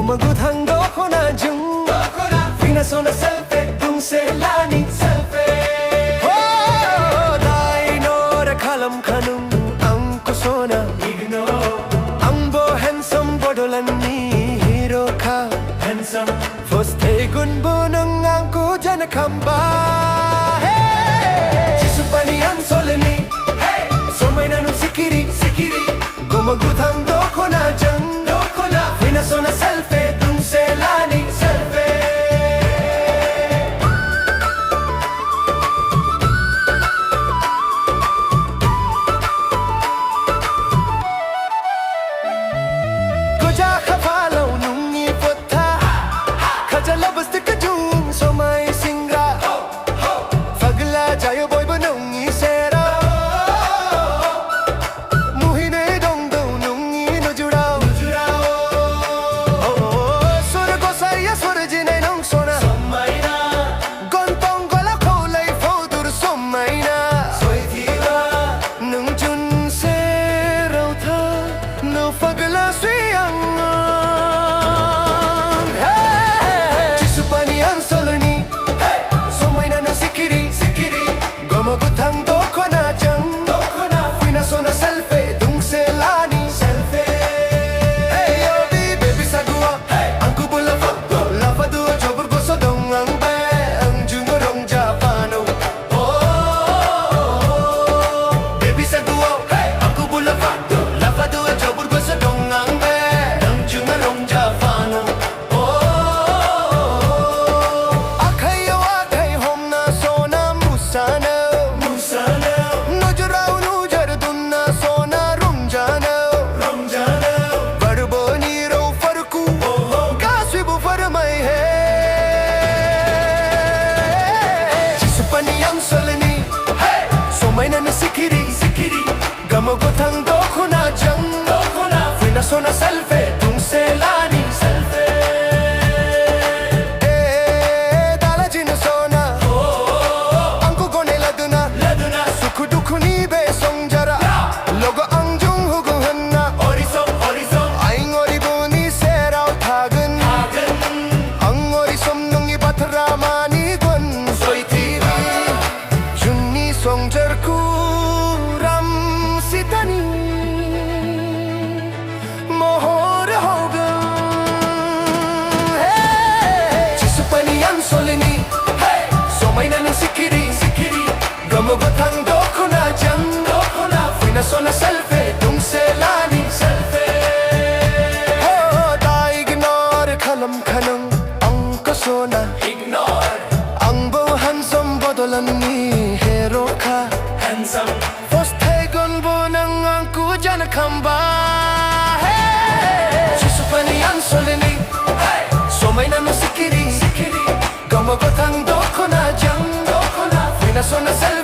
Gumagudhang doko na jung Finaso na selfie dung selani selfie Oh, dai no ra khalam khanum ang kusona igno ang bo handsome bodolan ni hero ka handsome first day gun bunang ang ku jana khamba hey chisupani ang solani hey so may nanu sikiri sikiri gumagudhang doko na jung Finaso na selfie dung selani selfie Kuja khapalaw nung ipota Kajalabas di kajung so may singra Fagla jayo boy ba nung isera Muhine dong daw nung inojuraw Surjine nung sona Sommaina Gontong gola kolay fodur sommaina Soitira Nung jun se rauta No fagla suyang Hey Chisupani ang solani Hey Sommaina na sikiri sikiri Gomagutang doko na jang Doko na Finaso na selfie dung selani selfie Hey yo baby sagua Hey ang kubula May na sikiri sikiri Gamagotang doko na jang doko na Finaso na selfie dung selani selfie Dala jinasona Ang kugone laduna laduna Sukuduku ni besong jara Logo ang jung huguhan na Horizon horizon Aing oribo ni seraw tagan tagan Ang orisom nung ibatrama ni gwan Soy tiri Junni song jerku Solini, hey, so may na sikiri, sikiri Gumagutang doko na jang, doko na Finaso na selfie, dung selani, selfie Oh, da ignore kalam kanang ang kasona Ignore Ang bo handsome bodolan ni hero ka Handsome First tagon bo nang ang kujan kamba Hey, susupani ang solini, hey, so may na sikiri, sikiri Gumagutang doko na jang doko na Finaso na selfie